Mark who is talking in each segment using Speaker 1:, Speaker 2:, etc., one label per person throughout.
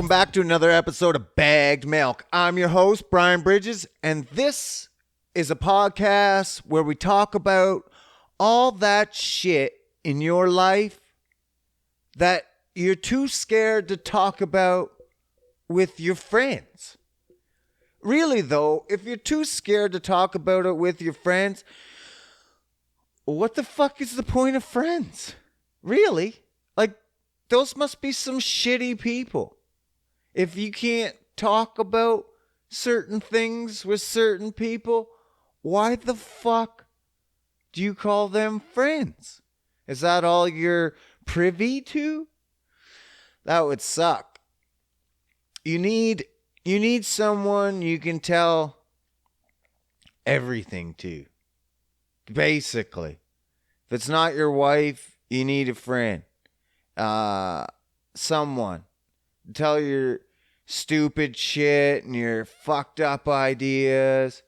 Speaker 1: welcome back to another episode of Bagged Milk. I'm your host, Brian Bridges, and this is a podcast where we talk about all that shit in your life that you're too scared to talk about with your friends. Really, though, if you're too scared to talk about it with your friends, what the fuck is the point of friends? Really? Like, those must be some shitty people. If you can't talk about certain things with certain people, why the fuck do you call them friends? Is that all you're privy to? That would suck. You need someone you can tell everything to. Basically. If it's not your wife, you need a friend. Someone. Tell your stupid shit and your fucked up ideas.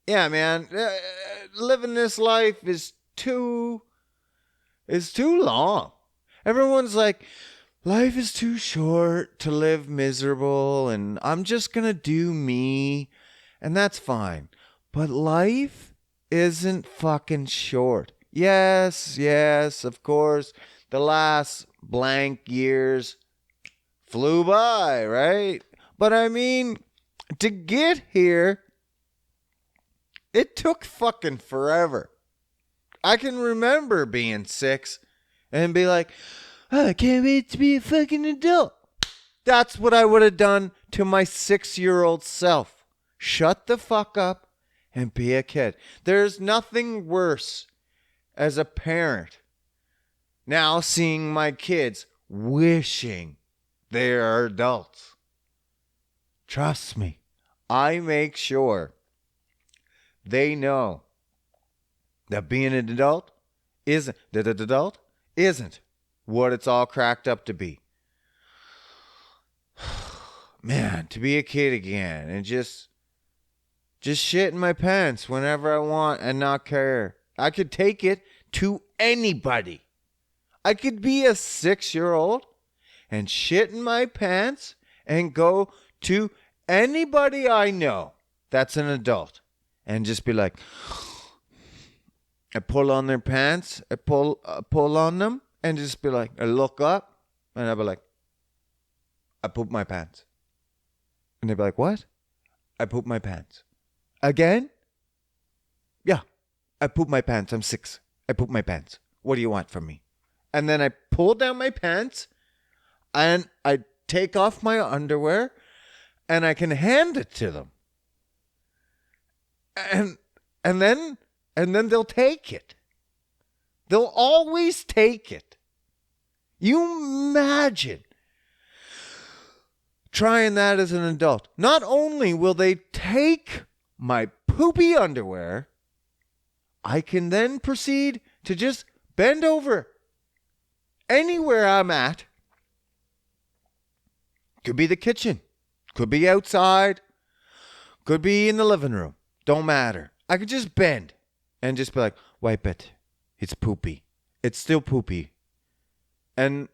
Speaker 1: Yeah, man. Living this life is too long. Everyone's like, life is too short to live miserable and I'm just gonna do me. And that's fine. But life isn't fucking short. Yes, of course. The last blank years flew by, right? But I mean, to get here, it took fucking forever. I can remember being 6 and be like, oh, I can't wait to be a fucking adult. That's what I would have done to my 6-year-old self. Shut the fuck up and be a kid. There's nothing worse as a parent now seeing my kids wishing they are adults. Trust me, I make sure they know that being an adult isn't what it's all cracked up to be. Man, to be a kid again and just shit in my pants whenever I want and not care. I could take it to anybody. I could be a 6-year-old and shit in my pants and go to anybody I know that's an adult and just be like, I pull on their pants, I pull on them and just be like, I look up and I'll be like, I poop my pants. And they'd be like, what? I poop my pants. Again? Yeah, I poop my pants. I'm 6. I poop my pants. What do you want from me? And then I pull down my pants and I take off my underwear and I can hand it to them. And then they'll take it. They'll always take it. You imagine trying that as an adult. Not only will they take my poopy underwear, I can then proceed to just bend over anywhere I'm at. Could be the kitchen. Could be outside. Could be in the living room. Don't matter. I could just bend and just be like, wipe it. It's poopy. It's still poopy. And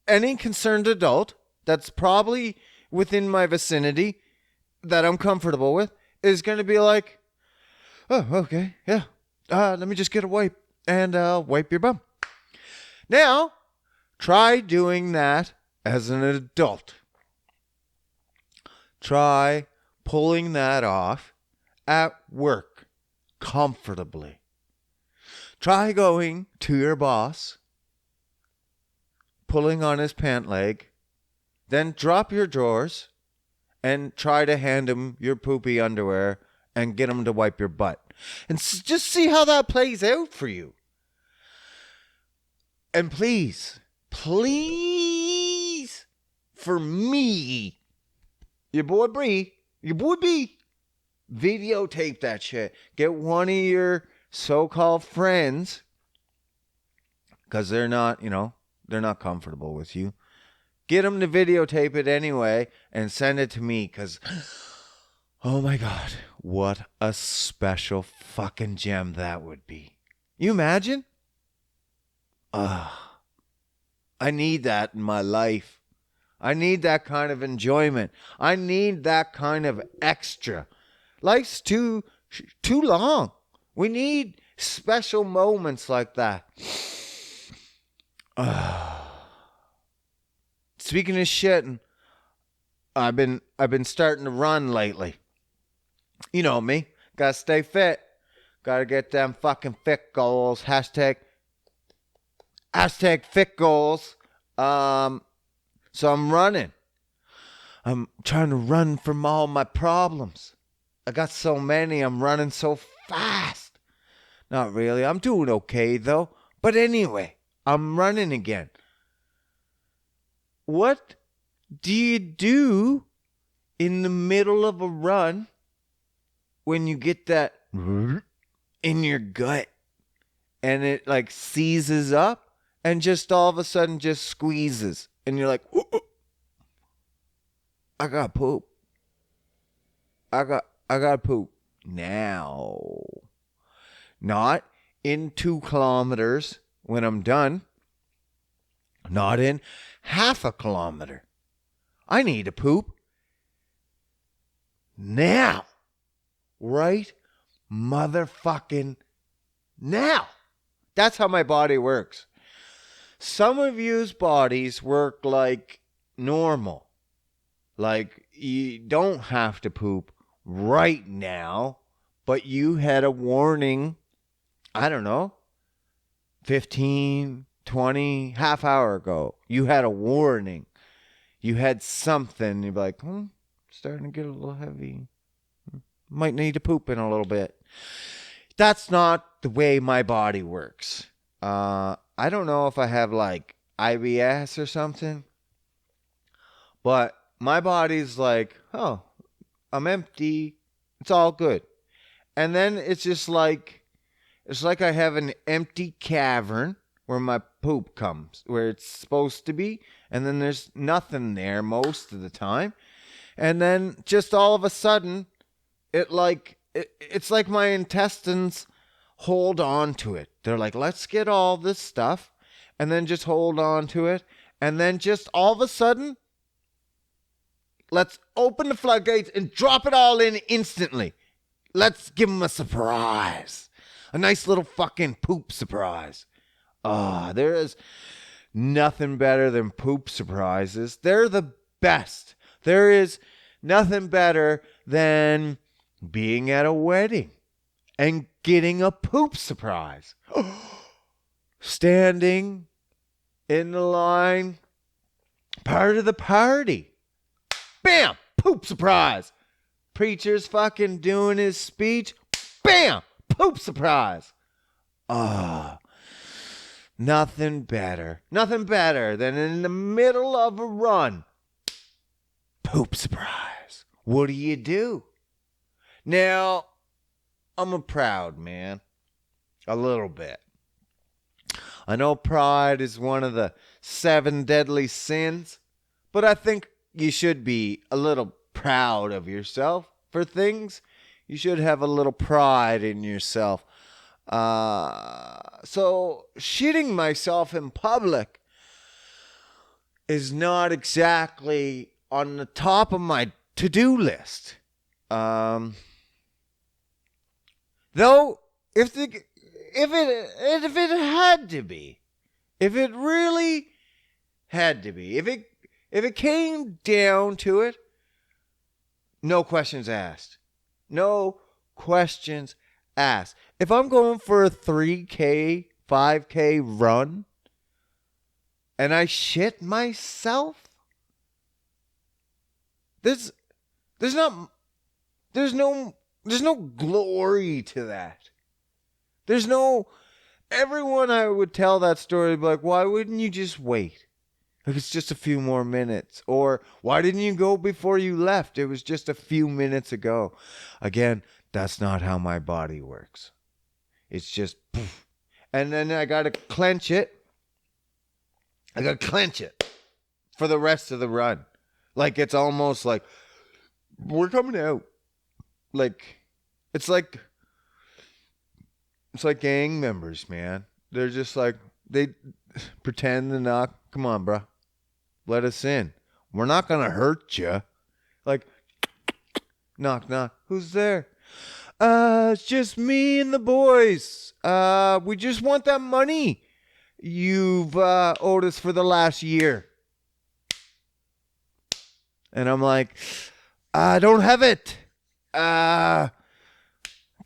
Speaker 1: any concerned adult that's probably within my vicinity that I'm comfortable with is going to be like, oh, okay, yeah. Let me just get a wipe and wipe your bum. Now, try doing that as an adult. Try pulling that off at work comfortably. Try going to your boss, pulling on his pant leg, then drop your drawers and try to hand him your poopy underwear and get him to wipe your butt. And just see how that plays out for you. And please, for me, your boy B, videotape that shit. Get one of your so-called friends, because they're not comfortable with you. Get them to videotape it anyway and send it to me, because, oh my God, what a special fucking gem that would be. You imagine? I I need that in my life. I need that kind of enjoyment. I need that kind of extra. Life's too long. We need special moments like that. Speaking of shit, I've been starting to run lately. You know me. Gotta stay fit. Gotta get them fucking fit goals. Hashtag fit goals. So I'm running. I'm trying to run from all my problems. I got so many. I'm running so fast. Not really. I'm doing okay though. But anyway, I'm running again. What do you do in the middle of a run when you get that in your gut and it like seizes up and just all of a sudden just squeezes and you're like, I got poop. I got poop now. Not in 2 kilometers when I'm done. Not in half a kilometer. I need to poop now. Right motherfucking now. That's how my body works. Some of you's bodies work like normal. Like you don't have to poop right now, but you had a warning, I don't know, 15, 20, half hour ago. You had a warning. You had something. You'd be like, starting to get a little heavy. Might need to poop in a little bit. That's not the way my body works. I don't know if I have like IBS or something, but my body's like, oh, I'm empty. It's all good. And then it's just like, it's like I have an empty cavern where my poop comes, where it's supposed to be. And then there's nothing there most of the time. And then just all of a sudden, it's like my intestines hold on to it. They're like, let's get all this stuff and then just hold on to it. And then just all of a sudden, let's open the floodgates and drop it all in instantly. Let's give them a surprise. A nice little fucking poop surprise. There is nothing better than poop surprises. They're the best. There is nothing better than being at a wedding and getting a poop surprise. Standing in the line, part of the party. Bam! Poop surprise. Preacher's fucking doing his speech. Bam! Poop surprise. Nothing better. Nothing better than in the middle of a run. Poop surprise. What do? Now, I'm a proud man. A little bit. I know pride is one of the 7 deadly sins, but I think you should be a little proud of yourself for things. You should have a little pride in yourself. So shitting myself in public is not exactly on the top of my to-do list. Though, if it had to be, if it really had to be, if it came down to it, no questions asked. No questions asked. If I'm going for a 3K, 5K run, and I shit myself, there's no glory to that. There's no, everyone I would tell that story would be like, why wouldn't you just wait? Like, it's just a few more minutes. Or, why didn't you go before you left? It was just a few minutes ago. Again, that's not how my body works. It's just poof. And then I got to clench it. I got to clench it for the rest of the run. Like, it's almost like, we're coming out. Like, it's like gang members, man. They're just like, they pretend to knock. Come on, bro. Let us in. We're not going to hurt you. Like, knock, knock. Who's there? It's just me and the boys. We just want that money you've owed us for the last year. And I'm like, I don't have it. Can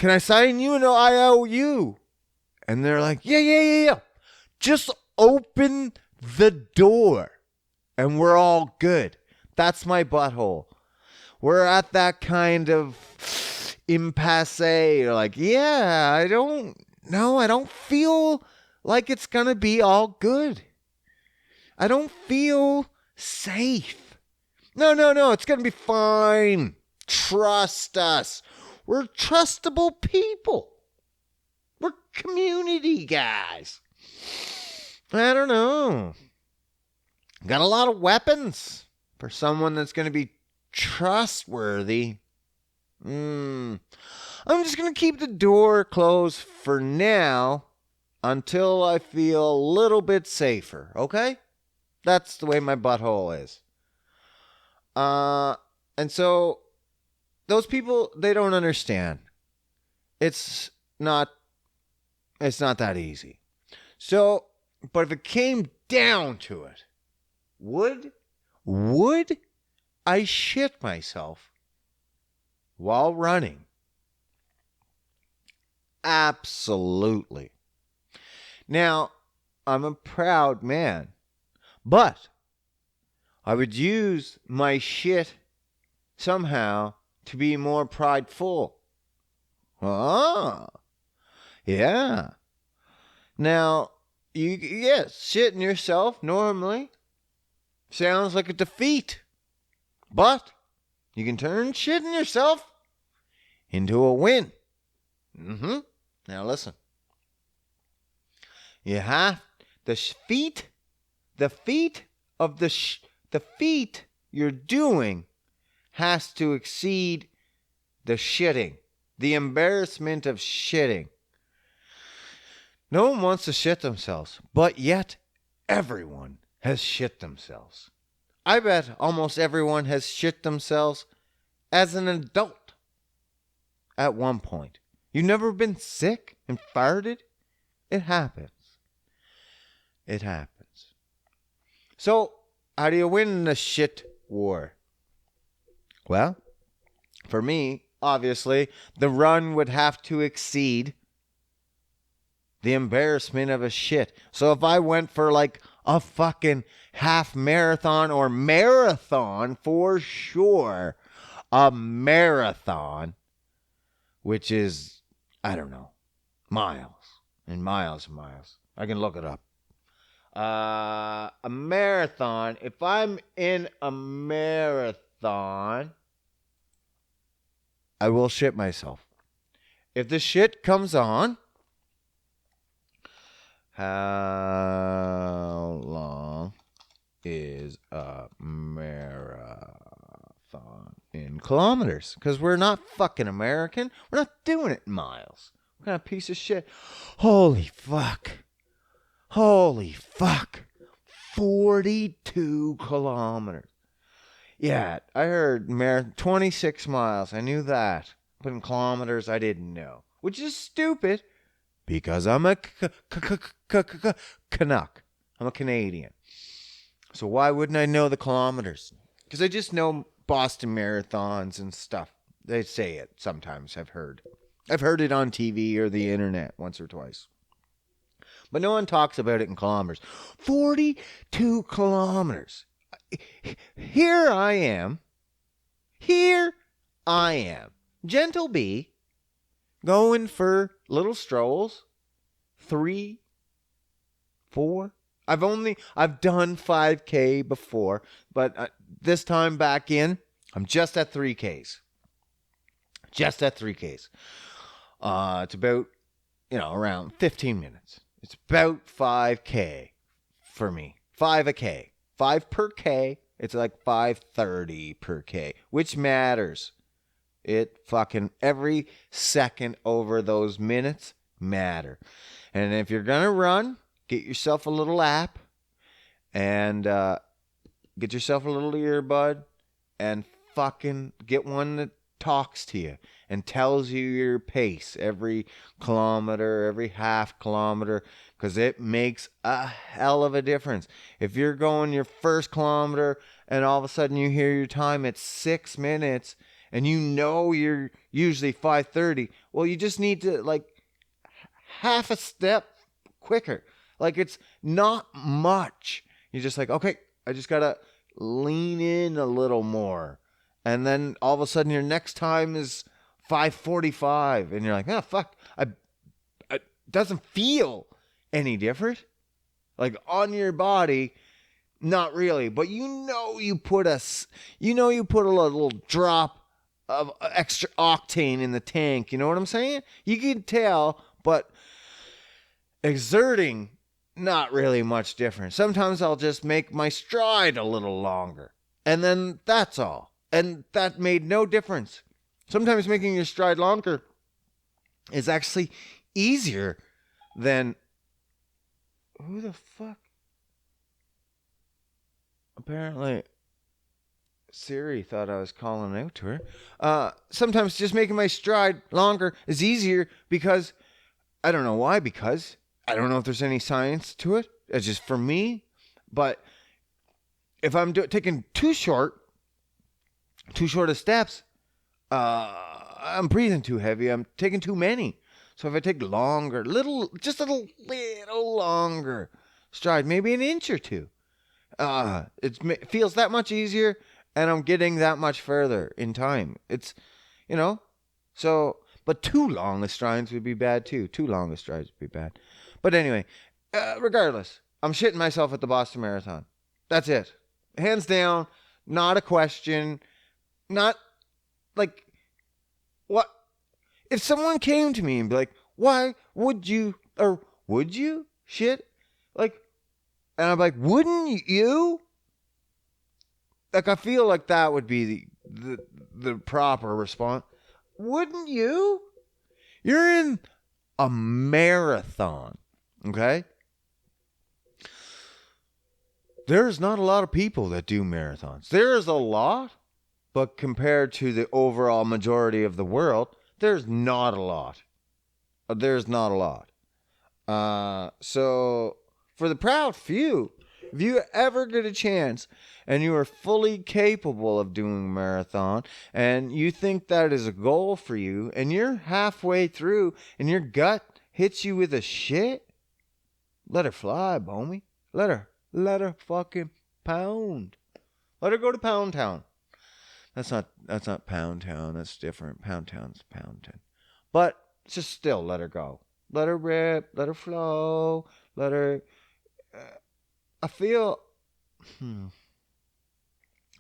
Speaker 1: I sign you? No, I owe you. And they're like, yeah. Just open the door and we're all good. That's my butthole. We're at that kind of impasse. You're like, yeah, I don't feel like it's going to be all good. I don't feel safe. No, it's going to be fine. Trust us. We're trustable people. We're community guys. I don't know. Got a lot of weapons for someone that's going to be trustworthy. I'm just going to keep the door closed for now until I feel a little bit safer, okay? That's the way my butthole is. And so those people, they don't understand. It's not that easy. So, but if it came down to it, would I shit myself while running? Absolutely. Now, I'm a proud man, but I would use my shit somehow to be more prideful. Yeah. Now, shitting yourself normally sounds like a defeat. But you can turn shitting yourself into a win. Now listen. You have the feet you're doing has to exceed the shitting. The embarrassment of shitting. No one wants to shit themselves, but yet everyone has shit themselves. I bet almost everyone has shit themselves as an adult at one point. You've never been sick and farted? It happens. It happens. So, how do you win the shit war? Well, for me, obviously, the run would have to exceed the embarrassment of a shit. So if I went for like a fucking half marathon or marathon for sure, a marathon, which is, I don't know, miles and miles and miles. I can look it up. A marathon, if I'm in a marathon, I will shit myself. If the shit comes on, how long is a marathon in kilometers? Because we're not fucking American. We're not doing it in miles. What kind of piece of shit? Holy fuck. 42 kilometers. Yeah, I heard 26 miles. I knew that. But in kilometers, I didn't know. Which is stupid. Because I'm a Canuck. I'm a Canadian. So why wouldn't I know the kilometers? Because I just know Boston marathons and stuff. They say it sometimes, I've heard. I've heard it on TV or the internet once or twice. But no one talks about it in kilometers. 42 kilometers. Here I am. Gentle Bee. Going for little strolls. 3, 4. I've done 5K before, but this time back in, I'm just at 3Ks. It's about, around 15 minutes. It's about 5K for me. 5 a K. 5 per K. It's like 5.30 per K, which matters. It fucking every second over those minutes matter. And if you're going to run, get yourself a little app and get yourself a little earbud and fucking get one that talks to you and tells you your pace every kilometer, every half kilometer, because it makes a hell of a difference. If you're going your first kilometer and all of a sudden you hear your time at 6 minutes and you know you're usually 5:30, well, you just need to like half a step quicker. Like it's not much. You're just like, okay, I just gotta lean in a little more. And then all of a sudden your next time is 5:45 and you're like, oh fuck, it doesn't feel any different. Like on your body, not really, but you put a little drop of extra octane in the tank. You know what I'm saying? You can tell, but exerting, not really much different. Sometimes I'll just make my stride a little longer. And then that's all. And that made no difference. Sometimes making your stride longer is actually easier than... Who the fuck? Apparently, Siri thought I was calling out to her. Sometimes just making my stride longer is easier because... I don't know why, because I don't know if there's any science to it. It's just for me. But if I'm taking too short of steps, I'm breathing too heavy. I'm taking too many. So if I take longer, just a little longer stride, maybe an inch or two, it feels that much easier, and I'm getting that much further in time. It's, so, but too long a strides would be bad too. Too long a strides would be bad. But anyway, regardless, I'm shitting myself at the Boston Marathon. That's it. Hands down, not a question. Not like, what? If someone came to me and be like, why would you shit? Like, and I'm like, wouldn't you? Like, I feel like that would be the proper response. Wouldn't you? You're in a marathon, okay? There's not a lot of people that do marathons. There's a lot, but compared to the overall majority of the world, there's not a lot. So, for the proud few, if you ever get a chance and you are fully capable of doing a marathon and you think that is a goal for you and you're halfway through and your gut hits you with a shit, let her fly, homie. Let her fucking pound. Let her go to Pound Town. That's not Pound Town. That's different. Pound Town's Pound Town. But just still let her go. Let her rip. Let her flow. Let her... I feel...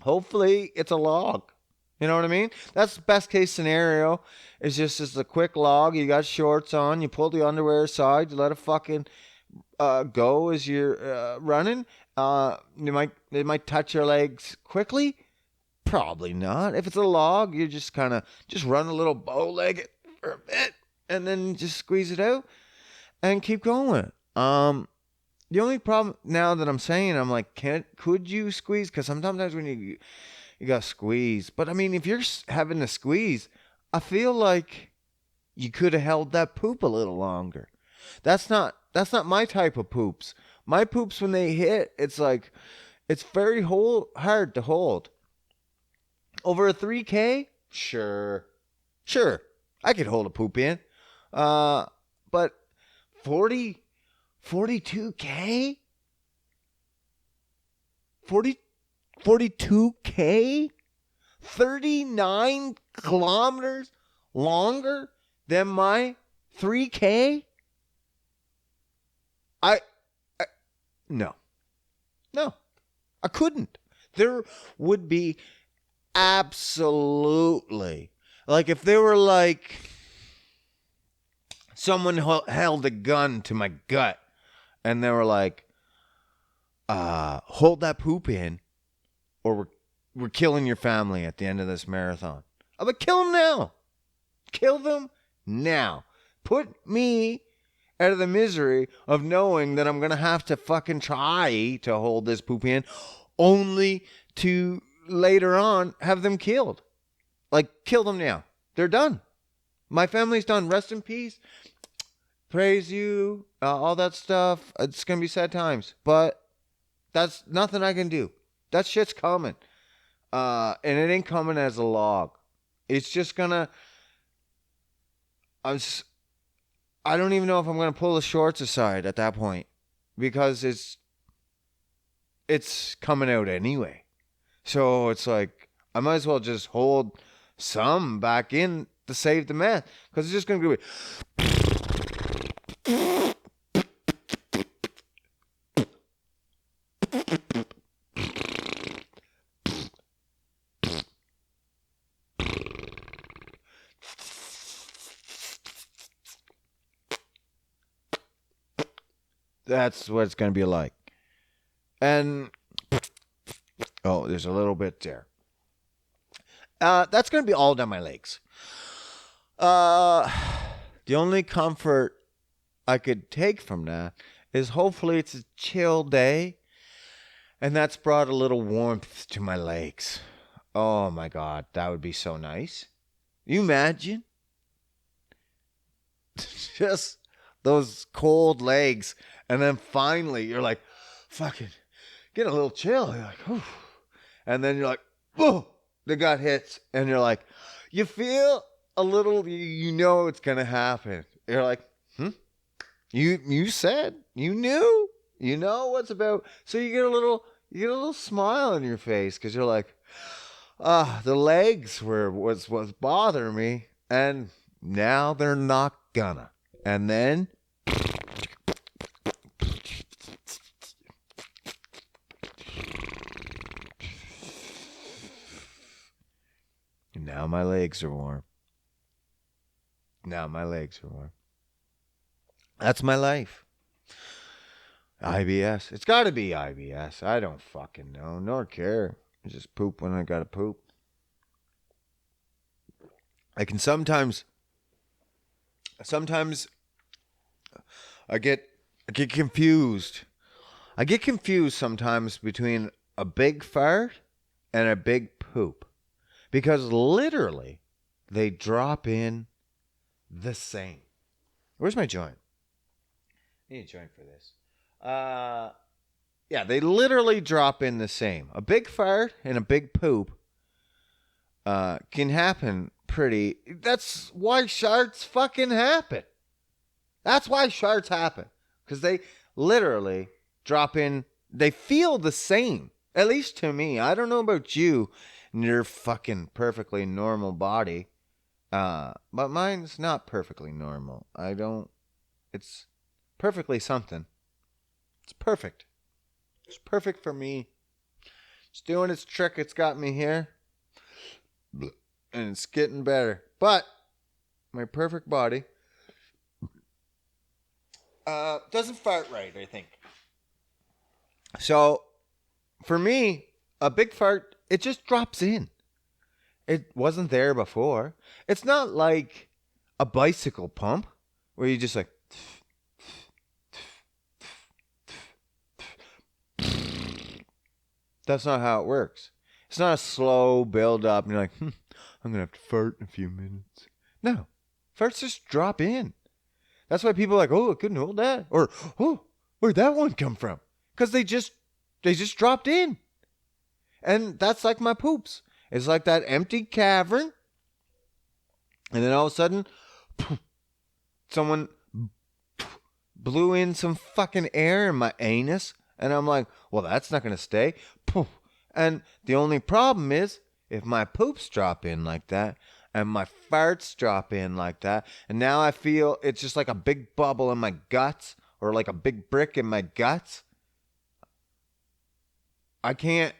Speaker 1: Hopefully it's a log. You know what I mean? That's the best case scenario. It's just a quick log. You got shorts on. You pull the underwear aside. You let it fucking go as you're running. It might touch your legs quickly. Probably not. If it's a log, you just kind of run a little bow leg it for a bit and then just squeeze it out and keep going. The only problem now that I'm saying, I'm like, could you squeeze? Because sometimes when you got to squeeze. But I mean, if you're having to squeeze, I feel like you could have held that poop a little longer. That's not my type of poops. My poops, when they hit, it's like, it's very hard to hold. Over a 3K? Sure. I could hold a poop in. But 42K? 42K? 39 kilometers longer than my 3K? No. I couldn't. There would be absolutely, like, if there were like someone held a gun to my gut and they were like, hold that poop in or we're killing your family at the end of this marathon. I'm like, kill them now. Put me out of the misery of knowing that I'm going to have to fucking try to hold this poop in only to later on have them killed. Like, kill them now. They're done. My family's done. Rest in peace. Praise you. All that stuff. It's going to be sad times. But that's nothing I can do. That shit's coming. And it ain't coming as a log. It's just going to... I don't even know if I'm going to pull the shorts aside at that point. Because it's coming out anyway. So it's like, I might as well just hold some back in to save the man. Because it's just going to be... That's what it's going to be like. And, oh, there's a little bit there. That's going to be all down my legs. The only comfort I could take from that is hopefully it's a chill day. And that's brought a little warmth to my legs. Oh my God, that would be so nice. You imagine? Just those cold legs. And then finally, you're like, fucking, get a little chill. You're like, whew. And then you're like, oh, the gut hits. And you're like, you feel a little, you know it's going to happen. You're like, you said, you knew, you know what's about. So you get a little smile on your face because you're like, the legs were was bothering me. And now they're not gonna. And then... Now my legs are warm. That's my life. IBS. It's got to be IBS. I don't fucking know, nor care. I just poop when I gotta poop. I can sometimes I get confused. I get confused sometimes between a big fart and a big poop. Because literally, they drop in the same. Where's my joint? I need a joint for this. Yeah, they literally drop in the same. A big fart and a big poop can happen pretty... That's why sharts fucking happen. That's why sharts happen. Because they literally drop in... They feel the same. At least to me. I don't know about you and your fucking perfectly normal body. But mine's not perfectly normal. It's perfectly something. It's perfect. It's perfect for me. It's doing its trick. It's got me here. And it's getting better. But my perfect body doesn't fart right, I think. So, for me, a big fart, it just drops in. It wasn't there before. It's not like a bicycle pump where you just like... That's not how it works. It's not a slow build up and you're like, I'm going to have to fart in a few minutes. No. Farts just drop in. That's why people are like, oh, I couldn't hold that. Or, oh, where'd that one come from? Because they just dropped in. And that's like my poops. It's like that empty cavern. And then all of a sudden, someone blew in some fucking air in my anus. And I'm like, well, that's not going to stay. And the only problem is, if my poops drop in like that, and my farts drop in like that, and now I feel it's just like a big bubble in my guts, or like a big brick in my guts. I can't.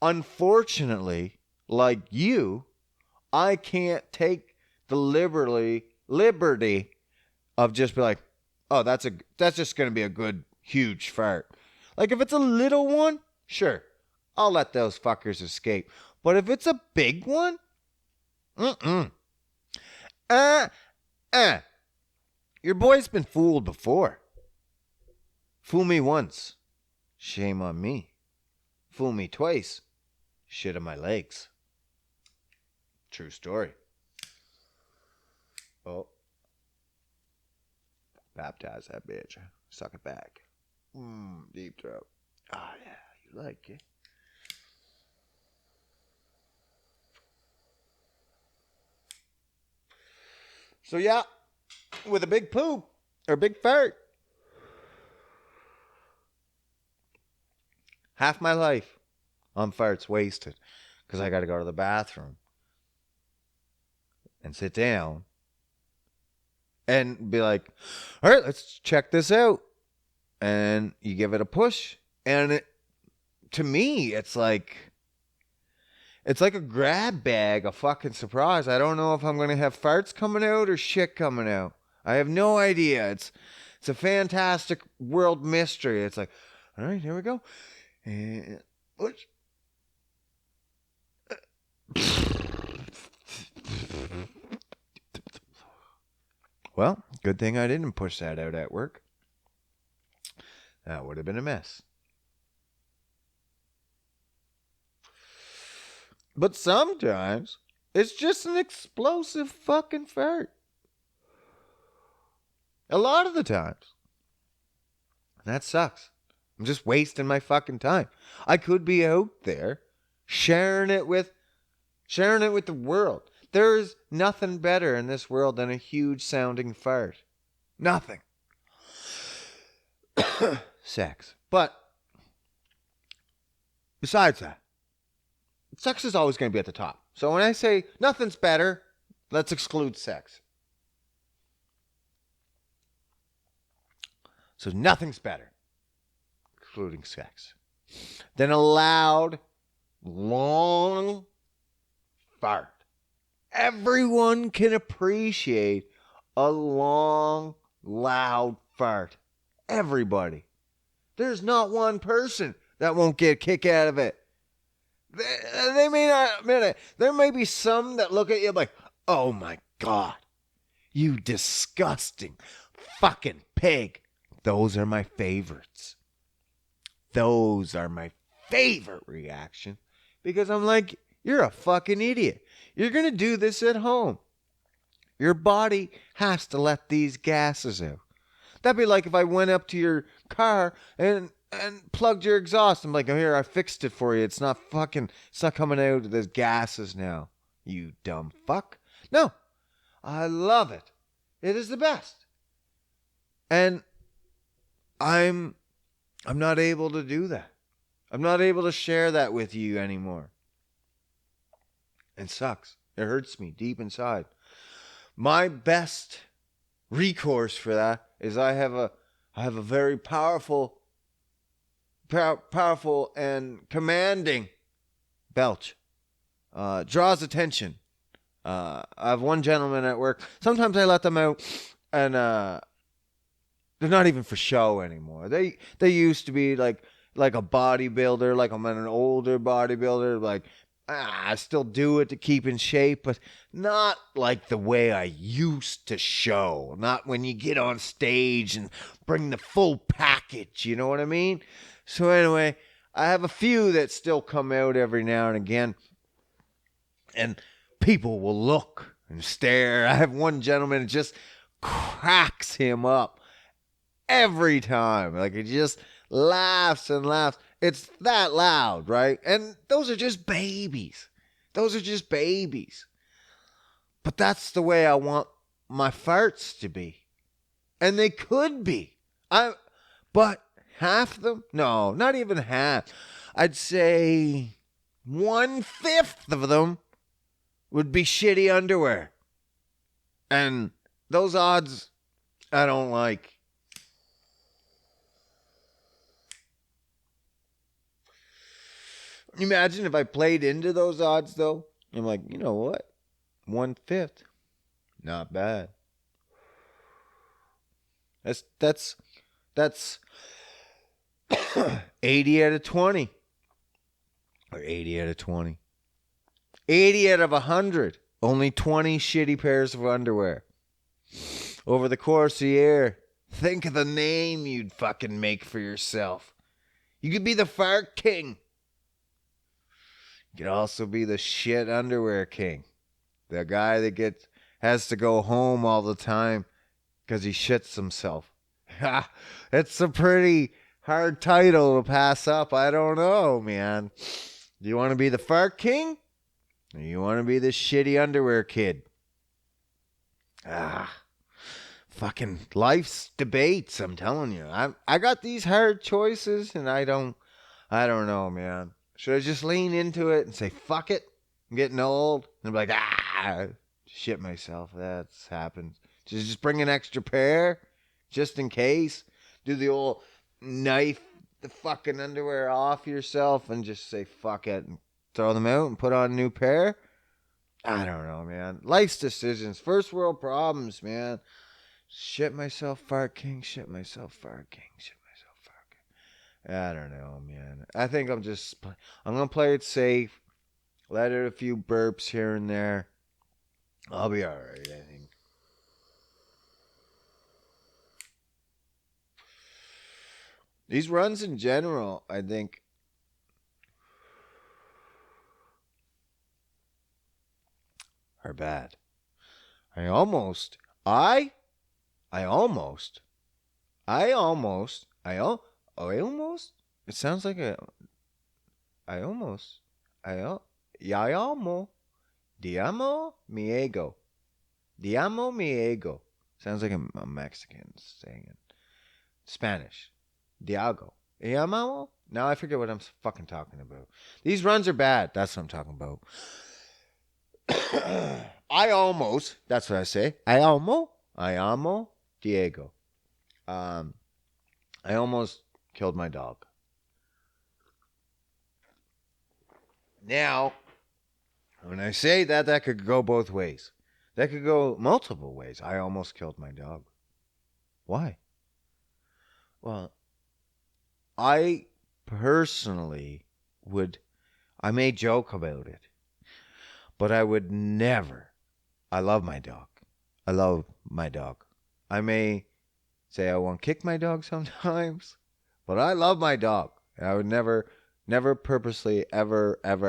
Speaker 1: Unfortunately, like you, I can't take the liberty of just be like, oh, that's just going to be a good, huge fart. Like, if it's a little one, sure, I'll let those fuckers escape. But if it's a big one, Your boy's been fooled before. Fool me once, shame on me. Fool me twice, shit on my legs. True story. Oh. Baptize that bitch. Suck it back. Deep throat. Oh, yeah. You like it. So, yeah. With a big poop or big fart. Half my life on farts wasted. Because I got to go to the bathroom. And sit down. And be like, all right, let's check this out. And you give it a push. And to me, it's like a grab bag, a fucking surprise. I don't know if I'm going to have farts coming out or shit coming out. I have no idea. It's a fantastic world mystery. It's like, all right, here we go. And well, good thing I didn't push that out at work. That would have been a mess. But sometimes it's just an explosive fucking fart. A lot of the times. That sucks. I'm just wasting my fucking time. I could be out there sharing it with the world. There's nothing better in this world than a huge sounding fart. Nothing. Sex. But besides that, sex is always going to be at the top. So when I say nothing's better, let's exclude sex. So nothing's better, excluding sex, than a loud, long fart. Everyone can appreciate a long, loud fart. Everybody. There's not one person that won't get a kick out of it. They may not admit it. There may be some that look at you like, oh my God, you disgusting fucking pig. Those are my favorites. Those are my favorite reaction. Because I'm like, you're a fucking idiot. You're going to do this at home. Your body has to let these gases out. That'd be like if I went up to your car and plugged your exhaust. I'm like, oh, here, I fixed it for you. It's not coming out. There's gases now. You dumb fuck. No, I love it. It is the best. And I'm not able to do that. I'm not able to share that with you anymore. It sucks. It hurts me deep inside. My best recourse for that is I have a very powerful and commanding belch. Draws attention. I have one gentleman at work. Sometimes I let them out, and they're not even for show anymore. They used to be like a bodybuilder, like I'm an older bodybuilder, like I still do it to keep in shape, but not like the way I used to show. Not when you get on stage and bring the full package, you know what I mean? So anyway, I have a few that still come out every now and again, and people will look and stare. I have one gentleman that just cracks him up every time. Like, it just laughs and laughs. It's that loud, right? And those are just babies. But that's the way I want my farts to be. And they could be. But half of them? No, not even half. I'd say 1/5 of them would be shitty underwear. And those odds I don't like. Imagine if I played into those odds, though. I'm like, you know what? 1/5. Not bad. That's 80 out of 20. Or 80 out of 20. 80 out of 100. Only 20 shitty pairs of underwear. Over the course of the year, think of the name you'd fucking make for yourself. You could be the fart king. You could also be the shit underwear king. The guy that has to go home all the time because he shits himself. It's a pretty hard title to pass up. I don't know, man. Do you want to be the fart king? Or you want to be the shitty underwear kid? Fucking life's debates, I'm telling you. I got these hard choices and I don't know, man. Should I just lean into it and say fuck it? I'm getting old and be like, shit myself. That's happened. Just bring an extra pair just in case. Do the old knife the fucking underwear off yourself and just say fuck it and throw them out and put on a new pair. I don't know, man. Life's decisions, first world problems, man. Shit myself, fart king. Shit myself, fart king. Shit myself, fart king. I don't know, man. I think I'm gonna play it safe. Let it a few burps here and there. I'll be all right, I think. These runs in general, I think, are bad. I almost, I, I almost, I almost, I almost. It sounds like I almost, I almost, diamo mi ego, diamo mi ego. Sounds like a Mexican saying it. Spanish, Diago, Iamo. Now I forget what I'm fucking talking about. These runs are bad. That's what I'm talking about. I almost. That's what I say. I amo Diego. Um, I almost killed my dog. Now, when I say that, that could go both ways. That could go multiple ways. I almost killed my dog. Why? Well, I personally would. I may joke about it, but I would never. I love my dog. I love my dog. I may say I won't kick my dog sometimes, but I love my dog. I would never purposely ever want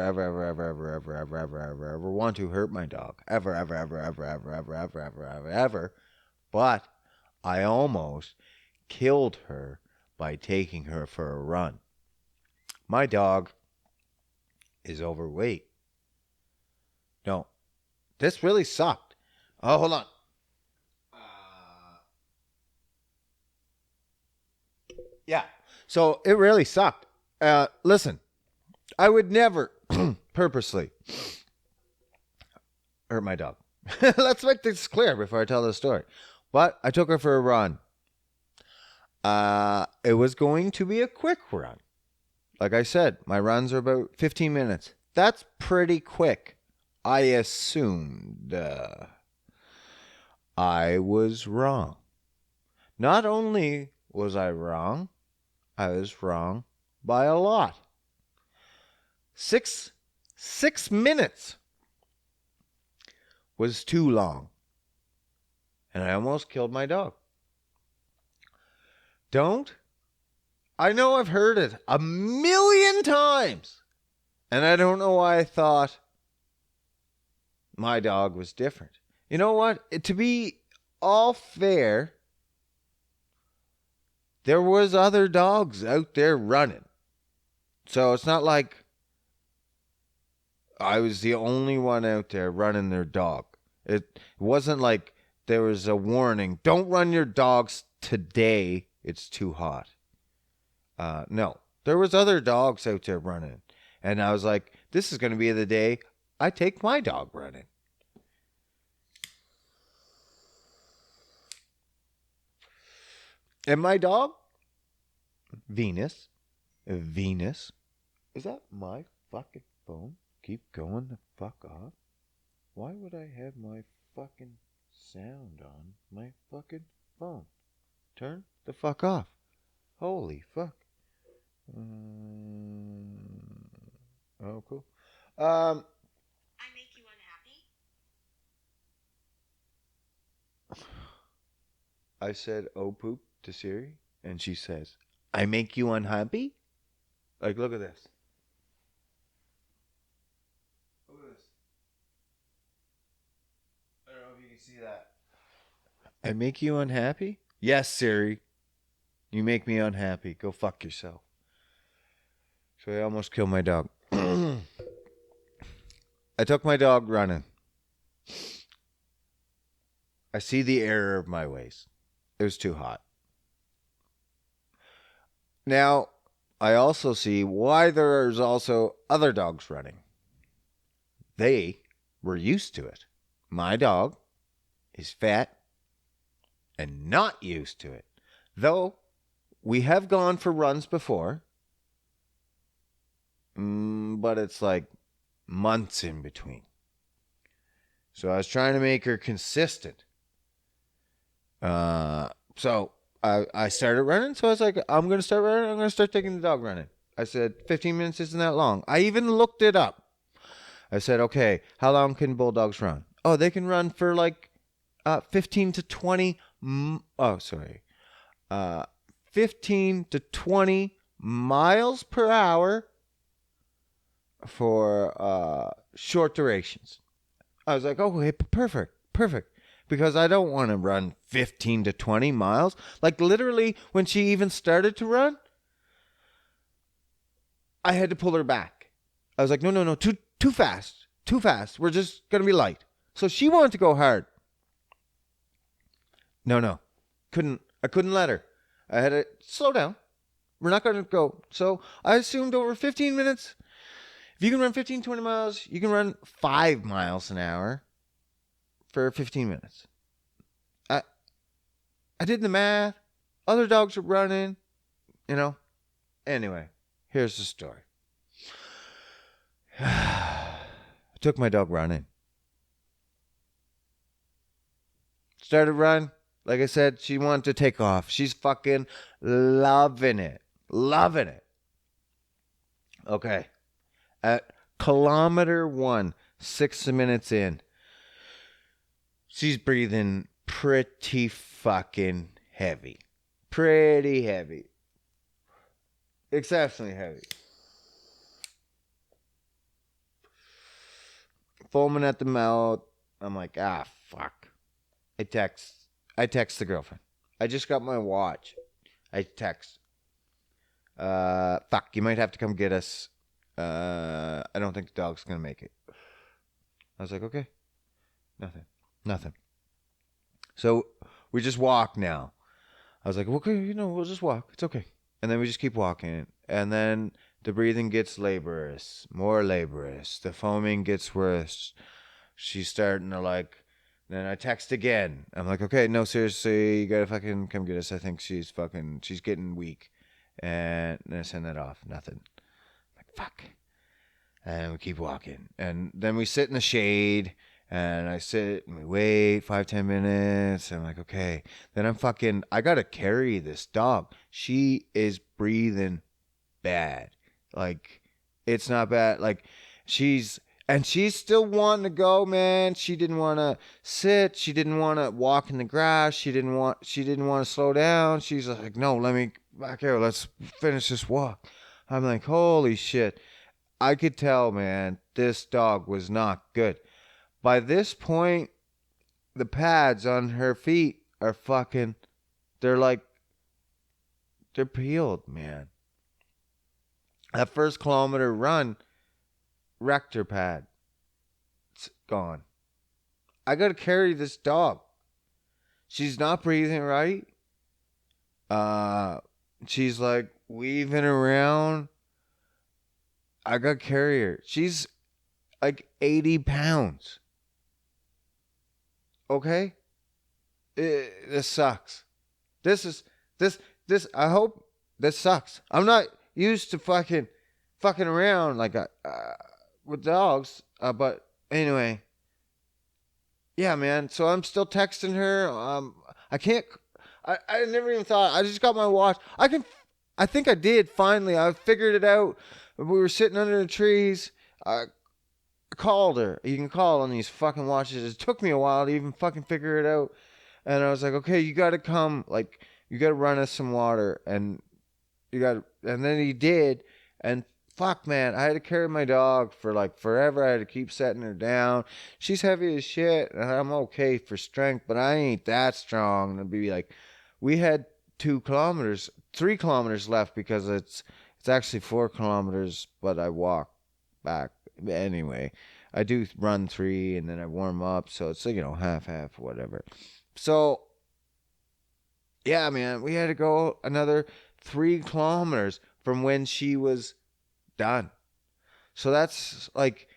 Speaker 1: to hurt my dog. Ever. But I almost killed her by taking her for a run. My dog is overweight. No, this really sucked. Oh, hold on. Yeah. So it really sucked. Listen, I would never purposely hurt my dog. Let's make this clear before I tell the story. But I took her for a run. It was going to be a quick run. Like I said, my runs are about 15 minutes. That's pretty quick. I assumed. I was wrong. Not only was I was wrong by a lot. Six minutes was too long. And I almost killed my dog. Don't. I know I've heard it a million times. And I don't know why I thought my dog was different. You know what? To be all fair, there was other dogs out there running. So it's not like I was the only one out there running their dog. It wasn't like there was a warning, don't run your dogs today, it's too hot. No, there was other dogs out there running. And I was like, this is going to be the day I take my dog running. And my dog, Venus, is that my fucking phone? Keep going the fuck off. Why would I have my fucking sound on my fucking phone? Turn the fuck off. Holy fuck. Oh, cool. I make you unhappy? I said, oh poop to Siri, and she says, I make you unhappy? Like, look at this. Look at this. I don't know if you can see that. I make you unhappy? Yes, Siri. You make me unhappy. Go fuck yourself. So I almost killed my dog. I took my dog running. I see the error of my ways. It was too hot. Now, I also see why there's also other dogs running. They were used to it. My dog is fat and not used to it. Though we have gone for runs before, but it's like months in between. So I was trying to make her consistent. So I started running. So I was like, I'm going to start running. I'm going to start taking the dog running. I said, 15 minutes isn't that long. I even looked it up. I said, okay, how long can bulldogs run? Oh, they can run for like 15 to 20. 15 to 20 miles per hour for short durations. I was like, okay, perfect. Because I don't want to run 15 to 20 miles. Like literally, when she even started to run, I had to pull her back. I was like, no, too fast. We're just going to be light. So she wanted to go hard. No. I couldn't let her. I had to slow down. We're not going to go. So I assumed over 15 minutes, if you can run 15, 20 miles, you can run 5 miles an hour for 15 minutes. I did the math. Other dogs are running, Anyway, here's the story. I took my dog running. Started run. Like I said, she wanted to take off. She's fucking loving it. Okay. At kilometer 1, 6 minutes in, she's breathing pretty fucking heavy. Pretty heavy. Exceptionally heavy. Foaming at the mouth. I'm like, fuck. I text the girlfriend. I just got my watch. I text. Fuck, you might have to come get us. I don't think the dog's gonna make it. I was like, okay. Nothing. So we just walk now. I was like, okay, we'll just walk. It's okay. And then we just keep walking. And then the breathing gets laborious. More laborious. The foaming gets worse. She's starting to then I text again. I'm like, okay, no, seriously, you gotta fucking come get us. I think she's getting weak. And then I send that off. Nothing. I'm like, fuck. And we keep walking. And then we sit in the shade. And I sit and we wait 5-10 minutes. And I'm like, okay. Then I gotta carry this dog. She is breathing bad. Like, it's not bad. Like, she's still wanting to go, man. She didn't want to sit. She didn't want to walk in the grass. She didn't want to slow down. She's like, no, let me back here. Let's finish this walk. I'm like, holy shit. I could tell, man, this dog was not good. By this point, the pads on her feet are they're peeled, man. That first kilometer run wrecked her pad. It's gone. I gotta carry this dog. She's not breathing right. She's like weaving around. I gotta carry her. She's like 80 pounds. Okay? This sucks. This I hope this sucks. I'm not used to fucking around with dogs. But anyway. Yeah, man. So I'm still texting her. I never even thought. I just got my watch. I think I did finally. I figured it out. We were sitting under the trees. I called her. You can call on these fucking watches. It took me a while to even fucking figure it out. And I was like, okay, you got to come, like, you got to run us some water. And then he did. And fuck, man, I had to carry my dog for like forever. I had to keep setting her down. She's heavy as shit, and I'm okay for strength, but I ain't that strong to be like, we had 2 kilometers, 3 kilometers left because it's actually 4 kilometers, but I walk back anyway. I do run 3 and then I warm up, so it's like, half half whatever. So yeah, man, we had to go another 3 kilometers from when she was done. So that's like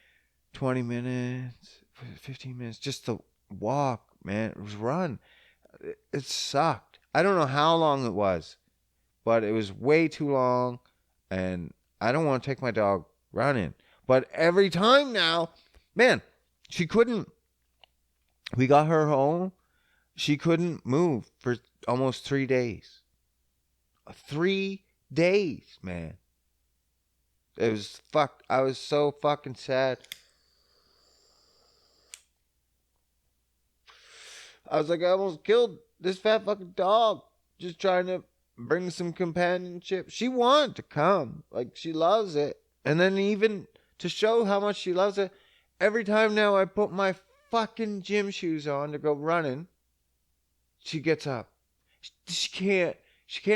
Speaker 1: 20 minutes, 15 minutes just to walk, man. It was run. It sucked. I don't know how long it was, but it was way too long. And I don't want to take my dog running. But every time now, man, she couldn't. We got her home. She couldn't move for almost 3 days. 3 days, man. It was fuck. I was so fucking sad. I was like, I almost killed this fat fucking dog just trying to bring some companionship. She wanted to come. Like, she loves it. And then even to show how much she loves it, every time now I put my fucking gym shoes on to go running, she gets up. She can't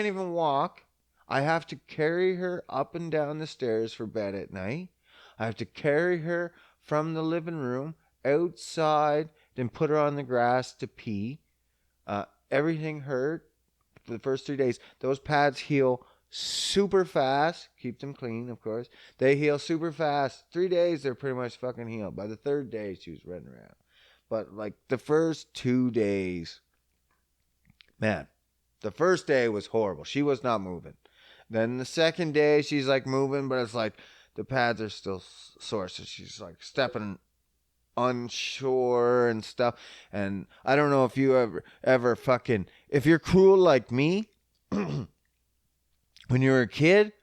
Speaker 1: even walk. I have to carry her up and down the stairs for bed at night. I have to carry her from the living room outside, then put her on the grass to pee. Everything hurt for the first 3 days. Those pads heal super fast. Keep them clean, of course. They heal super fast. 3 days, they're pretty much fucking healed. By the third day, she was running around. But like the first 2 days, man, the first day was horrible. She was not moving. Then the second day, she's like moving, but it's like the pads are still sore. So she's like stepping onshore and stuff. And I don't know if you ever fucking, if you're cool like me, when you were a kid,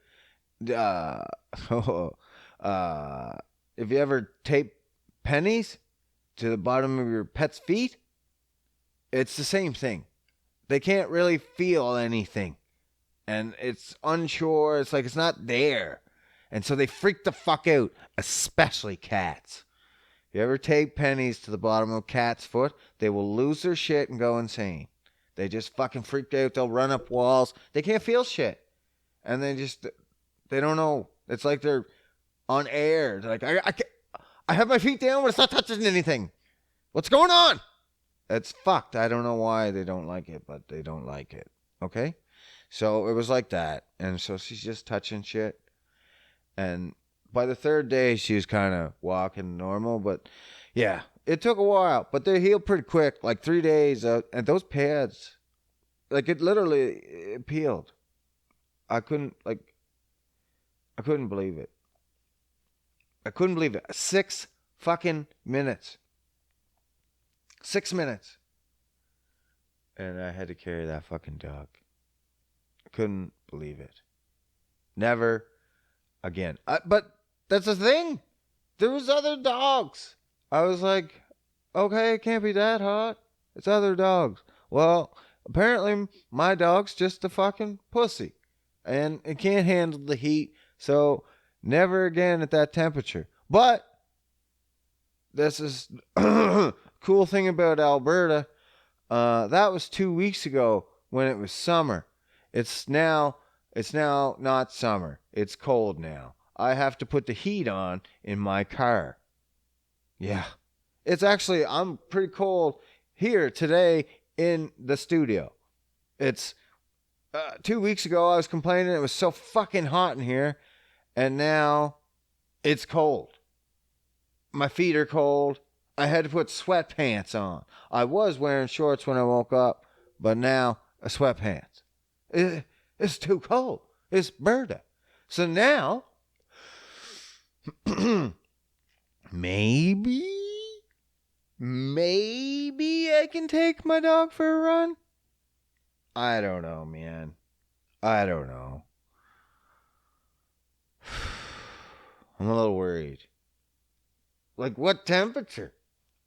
Speaker 1: uh, if you ever tape pennies to the bottom of your pet's feet, it's the same thing. They can't really feel anything. And it's unsure. It's like it's not there. And so they freak the fuck out, especially cats. If you ever tape pennies to the bottom of a cat's foot, they will lose their shit and go insane. They just fucking freaked out. They'll run up walls. They can't feel shit. And they don't know. It's like they're on air. They're like, I have my feet down, but it's not touching anything. What's going on? It's fucked. I don't know why they don't like it, but they don't like it. Okay? So it was like that. And so she's just touching shit. And by the third day, she was kind of walking normal. But yeah, it took a while. But they healed pretty quick. Like 3 days. And those pads, like it peeled. I couldn't believe it. I couldn't believe it. 6 fucking minutes. 6 minutes. And I had to carry that fucking dog. I couldn't believe it. Never again. But that's the thing. There was other dogs. I was like, okay, it can't be that hot. It's other dogs. Well, apparently my dog's just a fucking pussy. And it can't handle the heat. So never again at that temperature. But this is cool thing about Alberta. That was 2 weeks ago when it was summer. It's now not summer. It's cold now. I have to put the heat on in my car. Yeah. It's actually, I'm pretty cold here today in the studio. It's 2 weeks ago I was complaining it was so fucking hot in here, and now it's cold. My feet are cold. I had to put sweatpants on. I was wearing shorts when I woke up, but now sweatpants. It's too cold. It's Berta. So now, maybe I can take my dog for a run. I don't know, man. I don't know. I'm a little worried. Like, what temperature?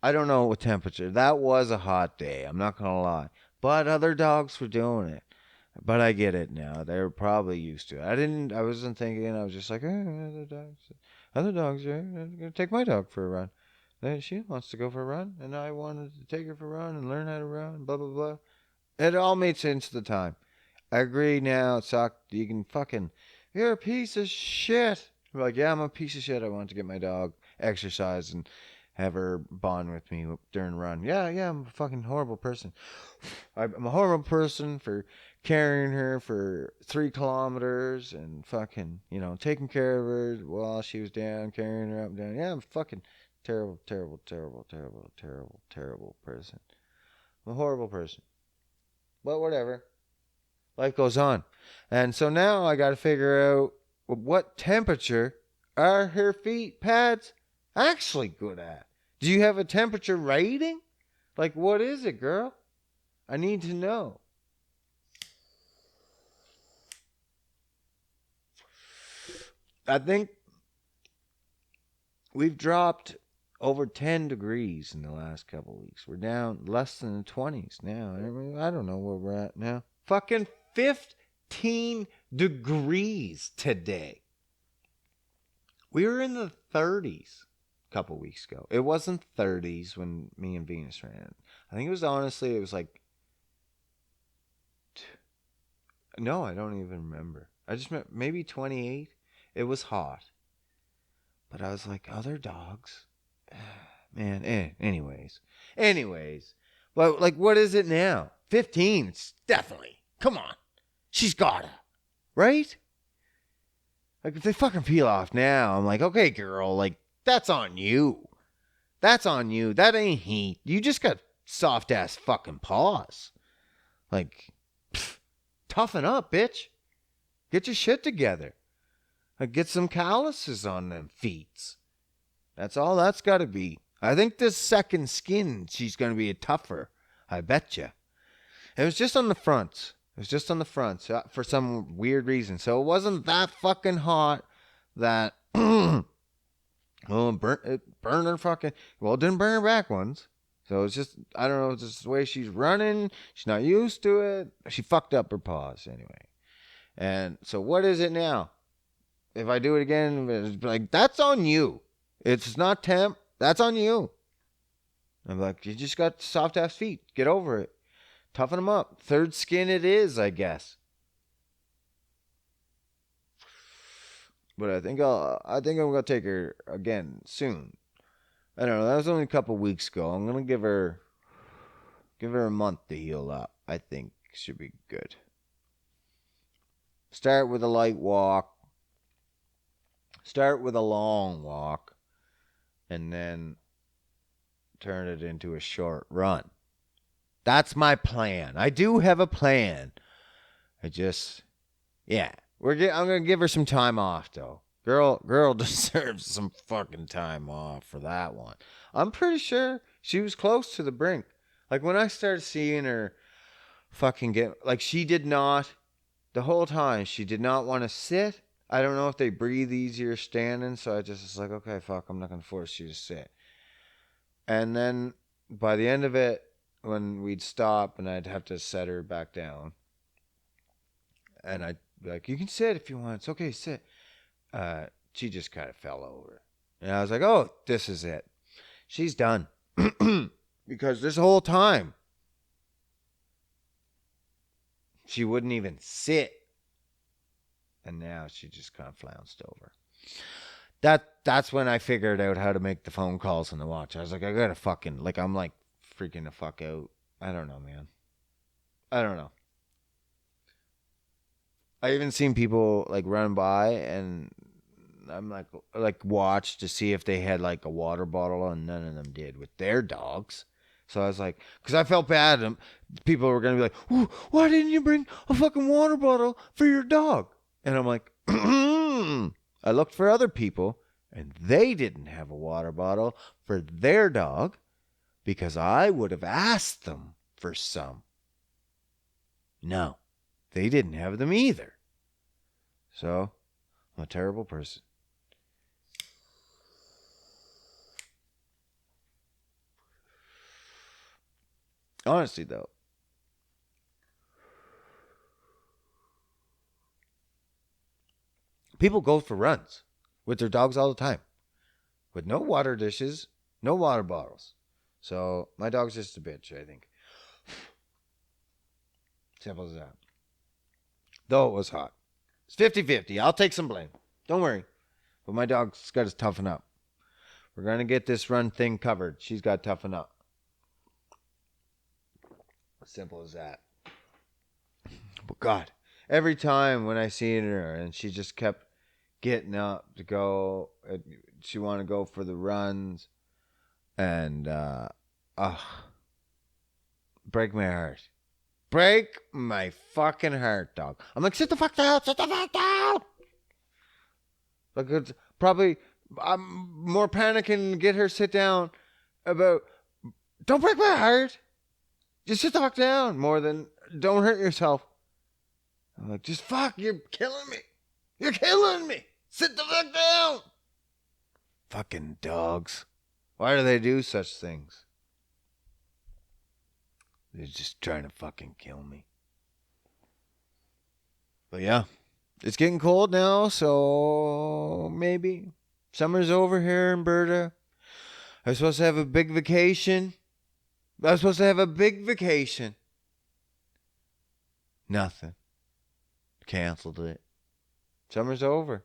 Speaker 1: I don't know what temperature. That was a hot day. I'm not going to lie. But other dogs were doing it. But I get it now. They were probably used to it. I wasn't thinking. I was just like, other dogs. Other dogs are going to take my dog for a run. Then she wants to go for a run. And I wanted to take her for a run and learn how to run. Blah, blah, blah. It all made sense at the time. I agree now. It sucked. You can fucking, you're a piece of shit. I'm like, yeah, I'm a piece of shit. I want to get my dog exercise and have her bond with me during a run. Yeah, I'm a fucking horrible person. I'm a horrible person for carrying her for 3 kilometers and fucking, taking care of her while she was down, carrying her up and down. Yeah, I'm fucking terrible, terrible, terrible, terrible, terrible, terrible person. I'm a horrible person. But whatever. Life goes on. And so now I got to figure out what temperature are her feet pads actually good at. Do you have a temperature rating? Like, what is it, girl? I need to know. I think we've dropped over 10 degrees in the last couple of weeks. We're down less than the 20s now. I don't know where we're at now. Fucking 15 degrees today. We were in the 30s a couple weeks ago. It wasn't 30s when me and Venus ran. I think it was like, no, I don't even remember. I just remember maybe 28. It was hot. But I was like, other dogs? Man, anyways. But like, what is it now? 15. It's definitely. Come on. She's gotta. Right? Like, if they fucking peel off now, I'm like, okay, girl, like, that's on you. That's on you. That ain't heat. You just got soft ass fucking paws. Like, toughen up, bitch. Get your shit together. Like, get some calluses on them feet. That's all that's got to be. I think this second skin, she's going to be a tougher. I bet you. It was just on the front. For some weird reason. So it wasn't that fucking hot that it burned her fucking. Well, it didn't burn her back once. So it's just, I don't know, it's just the way she's running. She's not used to it. She fucked up her paws anyway. And so what is it now? If I do it again, it's like, that's on you. It's not temp. That's on you. I'm like, you just got soft ass feet. Get over it. Toughen them up. Third skin it is, I guess. But I think I'm gonna take her again soon. I don't know. That was only a couple weeks ago. I'm gonna give her a month to heal up. I think should be good. Start with a light walk. Start with a long walk, and then turn it into a short run. That's my plan. I do have a plan. I'm gonna give her some time off though. Girl deserves some fucking time off for that one. I'm pretty sure she was close to the brink. Like when I started seeing her fucking get, like she did not, the whole time she did not want to sit. I don't know if they breathe easier standing, so I just was like, okay, fuck, I'm not gonna force you to sit. And then by the end of it, when we'd stop and I'd have to set her back down, and I'd be like, you can sit if you want. It's okay, sit. She just kind of fell over. And I was like, oh, this is it. She's done. Because this whole time, she wouldn't even sit. And now she just kind of flounced over. That's when I figured out how to make the phone calls on the watch. I was like, I gotta fucking, like, I'm like freaking the fuck out. I don't know, man. I don't know. I even seen people like run by and I'm like watch to see if they had like a water bottle and none of them did with their dogs. So I was like, because I felt bad. And people were gonna be like, why didn't you bring a fucking water bottle for your dog? And I'm like, I looked for other people and they didn't have a water bottle for their dog because I would have asked them for some. No, they didn't have them either. So I'm a terrible person. Honestly, though. People go for runs with their dogs all the time with no water dishes, no water bottles. So my dog's just a bitch, I think. Simple as that. Though it was hot. It's 50-50. I'll take some blame. Don't worry. But my dog's got to toughen up. We're going to get this run thing covered. She's got to toughen up. Simple as that. But God, every time when I seen her and she just kept getting up to go, she want to go for the runs, and break my heart. Break my fucking heart, dog. I'm like, sit the fuck down, sit the fuck down. Like, it's probably, I'm more panicking to get her sit down about, don't break my heart. Just sit the fuck down, more than don't hurt yourself. I'm like, just fuck, you're killing me. You're killing me. Sit the fuck down. Fucking dogs. Why do they do such things? They're just trying to fucking kill me. But yeah, it's getting cold now, so maybe summer's over here in Berta. I was supposed to have a big vacation. Nothing. Canceled it. Summer's over.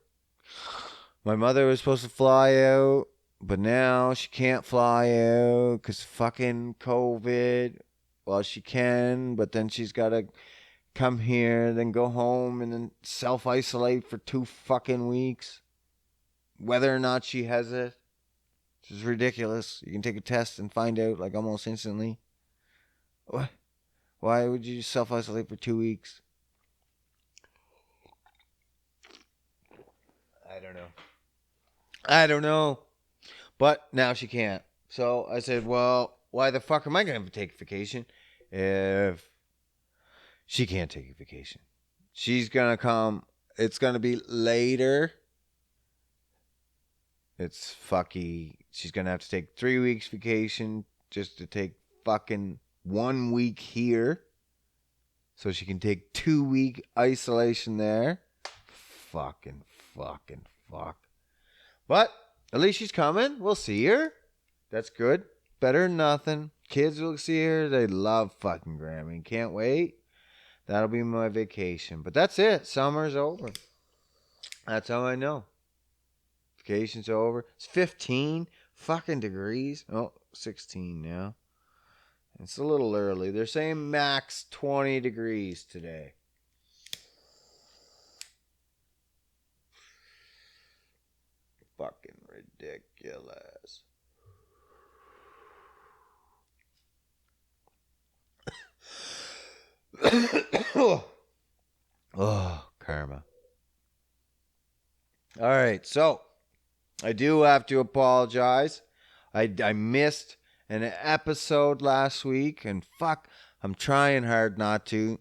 Speaker 1: My mother was supposed to fly out, but now she can't fly out because fucking COVID. Well, she can, but then she's got to come here, then go home, and then self-isolate for 2 fucking weeks. Whether or not she has it. This is ridiculous. You can take a test and find out like almost instantly. What? Why would you self-isolate for 2 weeks? I don't know. But now she can't. So I said, well, why the fuck am I going to take a vacation if she can't take a vacation? She's going to come. It's going to be later. It's fucky. She's going to have to take 3 weeks vacation just to take fucking 1 week here. So she can take 2 week isolation there. Fuck. But at least she's coming. We'll see her. That's good. Better than nothing. Kids will see her. They love fucking Grammy. Can't wait. That'll be my vacation. But that's it. Summer's over. That's how I know. Vacation's over. It's 15 fucking degrees. Oh, 16 now. It's a little early. They're saying max 20 degrees today. Fucking ridiculous. Oh, karma. All right, so I do have to apologize. I missed an episode last week, and fuck, I'm trying hard not to.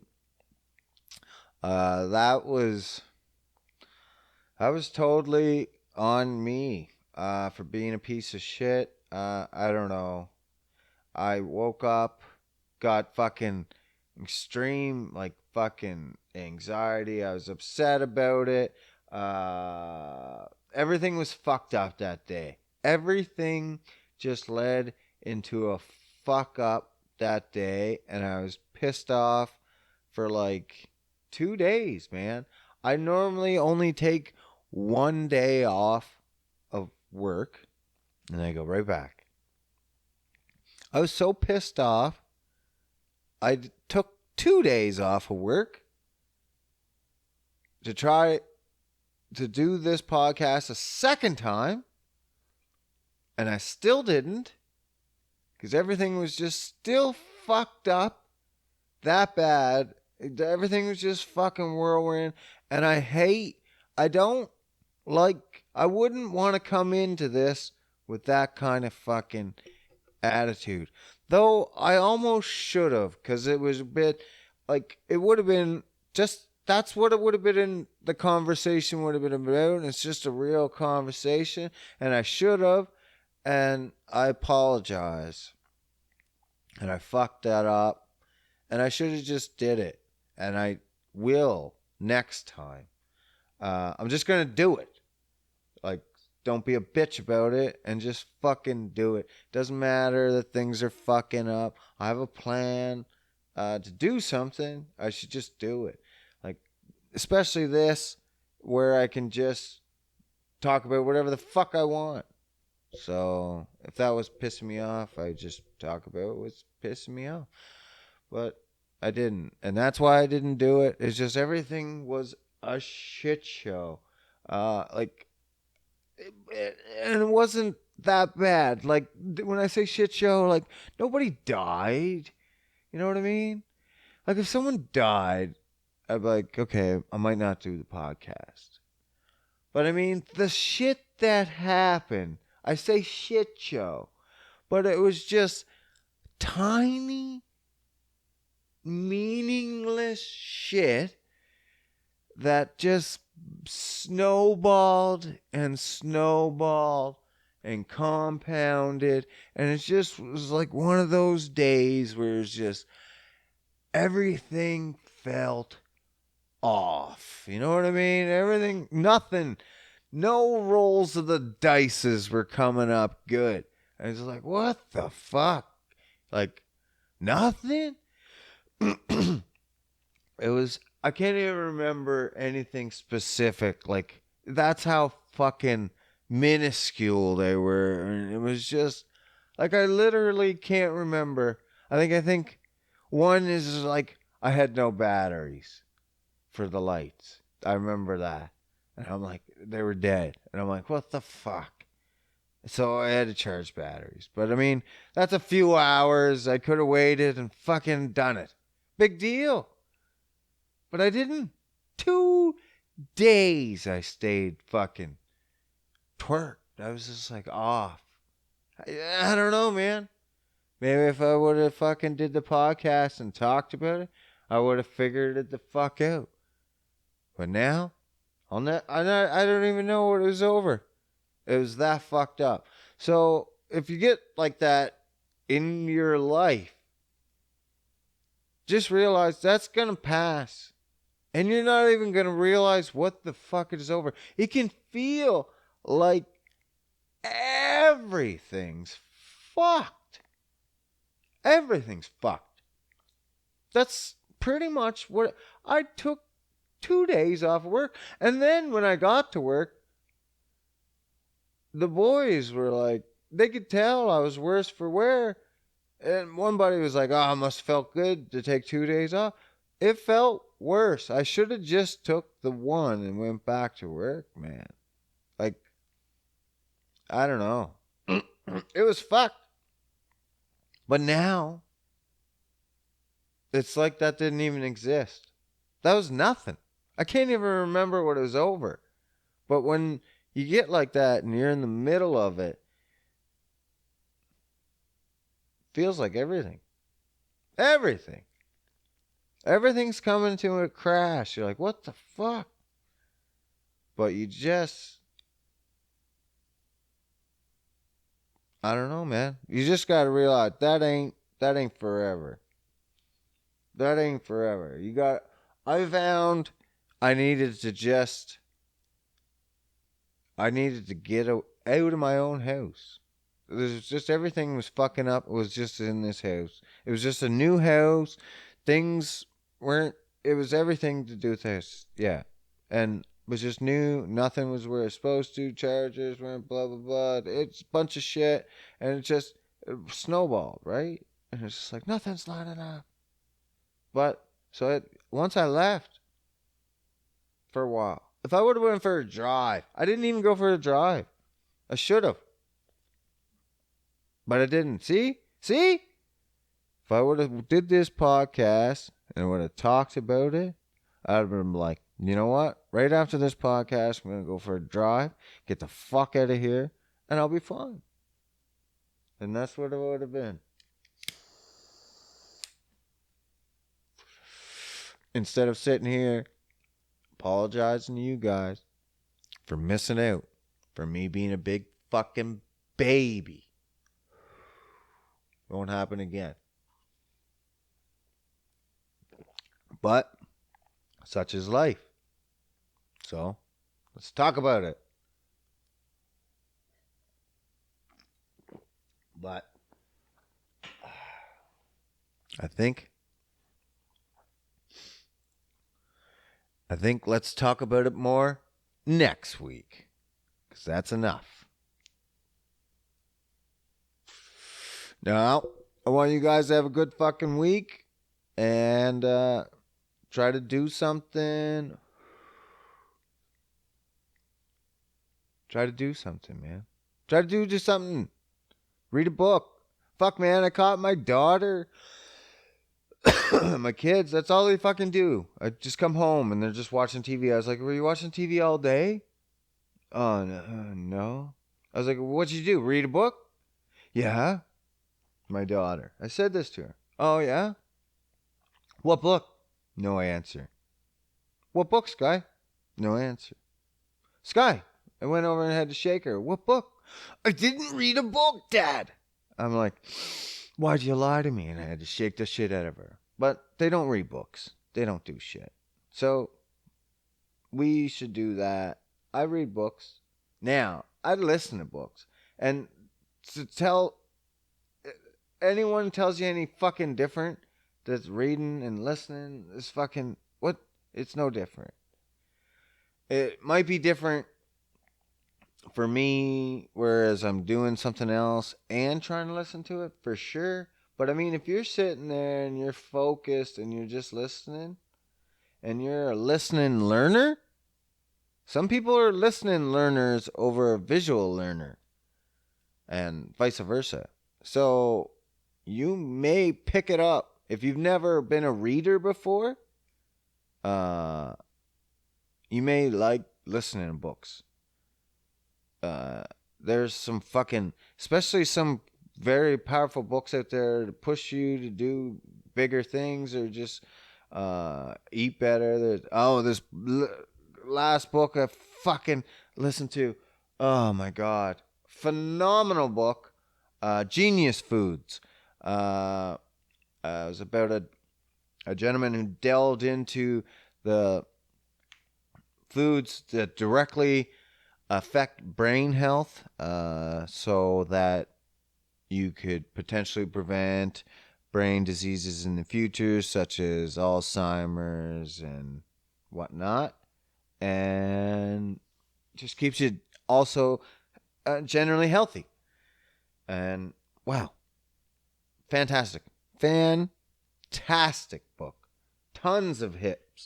Speaker 1: That was totally on me for being a piece of shit. I don't know. I woke up, got fucking extreme, like, fucking anxiety. I was upset about it. Everything was fucked up that day. Everything just led into a fuck up that day, and I was pissed off for like 2 days, man. I normally only take 1 day off of work, and I go right back. I was so pissed off, I took 2 days off of work to try to do this podcast a second time, and I still didn't, because everything was just still fucked up that bad. Everything was just fucking whirlwind, and I wouldn't want to come into this with that kind of fucking attitude. Though I almost should have, because it was a bit, like, it would have been just, that's what it would have been, the conversation would have been about, and it's just a real conversation, and I should have, and I apologize. and I fucked that up, and I should have just did it, and I will next time. I'm just gonna do it. Like, don't be a bitch about it and just fucking do it. Doesn't matter that things are fucking up. I have a plan to do something. I should just do it. Like, especially this, where I can just talk about whatever the fuck I want. So if that was pissing me off, I just talk about what's pissing me off. But I didn't, and that's why I didn't do it. It's just everything was a shit show. Like, and it wasn't that bad. Like when I say shit show, like nobody died. You know what I mean? Like if someone died, I'd be like, okay, I might not do the podcast. But I mean, the shit that happened. I say shit show, but it was just tiny, meaningless shit that just snowballed and snowballed and compounded. And it just was like one of those days where it's just everything felt off. You know what I mean? Everything, nothing, no rolls of the dices were coming up good. I was like, what the fuck? Like, nothing? It was, I can't even remember anything specific. Like, that's how fucking minuscule they were. And it was just, like, I literally can't remember. I think one is like, I had no batteries for the lights. I remember that. And I'm like, they were dead. And I'm like, what the fuck? So I had to charge batteries. But I mean, that's a few hours. I could have waited and fucking done it. Big deal. But I didn't. 2 days I stayed fucking twerked. I was just like off. I don't know, man. Maybe if I would have fucking did the podcast and talked about it, I would have figured it the fuck out. But now, I don't even know what it was over. It was that fucked up. So if you get like that in your life, just realize that's gonna pass. And you're not even going to realize what the fuck it is over. It can feel like everything's fucked. Everything's fucked. That's pretty much what I took 2 days off of work. And then when I got to work, the boys were like, they could tell I was worse for wear. And one buddy was like, oh, it must have felt good to take 2 days off. It felt worse. I should have just took the one and went back to work, man. Like, I don't know. It was fucked. But now, it's like that didn't even exist. That was nothing. I can't even remember what it was over. But when you get like that and you're in the middle of it, it feels like everything. Everything. Everything's coming to a crash. You're like, what the fuck? But you just, I don't know, man. You just gotta realize that ain't forever. That ain't forever. I found I needed to just, I needed to get out of my own house. There's just everything was fucking up. It was just in this house. It was just a new house. Things weren't. It was everything to do with this. Yeah, and it was just new. Nothing was where it's supposed to. Chargers weren't. Blah blah blah. It's a bunch of shit, and it snowballed, right? And it's just like nothing's lining up. But once I left for a while, if I would have went for a drive, I didn't even go for a drive. I should have. But I didn't. See? See? If I would have did this podcast and would have talked about it, I'd have been like, you know what? Right after this podcast, I'm going to go for a drive, get the fuck out of here, and I'll be fine. And that's what it would have been. Instead of sitting here apologizing to you guys for missing out, for me being a big fucking baby. Won't happen again. But such is life. So let's talk about it. But I think let's talk about it more next week. Because that's enough. Now, I want you guys to have a good fucking week. And try to do something. Try to do something, man. Try to do just something. Read a book. Fuck, man, I caught my daughter. My kids, that's all they fucking do. I just come home and they're just watching TV. I was like, were you watching TV all day? Oh, no. I was like, what'd you do? Read a book? Yeah. My daughter. I said this to her. Oh, yeah? What book? No answer. What book, Sky? No answer. Sky. I went over and had to shake her. What book? I didn't read a book, Dad. I'm like, why'd you lie to me? And I had to shake the shit out of her. But they don't read books. They don't do shit. So we should do that. I read books. Now, I listen to books. And to tell anyone tells you any fucking different that's reading and listening is fucking what? It's no different. It might be different for me, whereas I'm doing something else and trying to listen to it, for sure. But I mean, if you're sitting there and you're focused and you're just listening, and you're a listening learner, some people are listening learners over a visual learner, and vice versa. So you may pick it up. If you've never been a reader before, you may like listening to books. There's some fucking, especially some very powerful books out there to push you to do bigger things or just eat better. This last book I fucking listened to. Oh my God. Phenomenal book. Genius Foods. It was about a gentleman who delved into the foods that directly affect brain health, so that you could potentially prevent brain diseases in the future, such as Alzheimer's and whatnot, and just keeps you also generally healthy. And wow, fantastic book. Tons of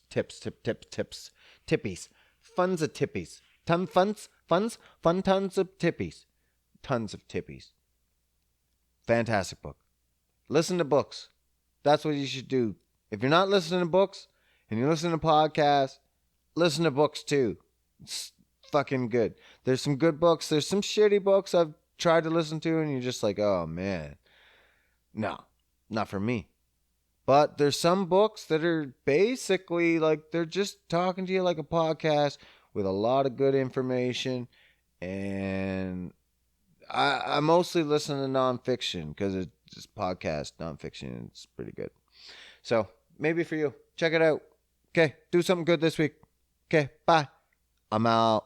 Speaker 1: tips, tippies, funs of tippies. Fun tons of tippies. Tons of tippies. Fantastic book. Listen to books. That's what you should do. If you're not listening to books and you're listening to podcasts, listen to books too. It's fucking good. There's some good books. There's some shitty books I've tried to listen to and you're just like, oh man. No, not for me. But there's some books that are basically like they're just talking to you like a podcast with a lot of good information. And I mostly listen to nonfiction because it's just podcast nonfiction. It's pretty good. So maybe for you, check it out. Okay, do something good this week. Okay, bye. I'm out.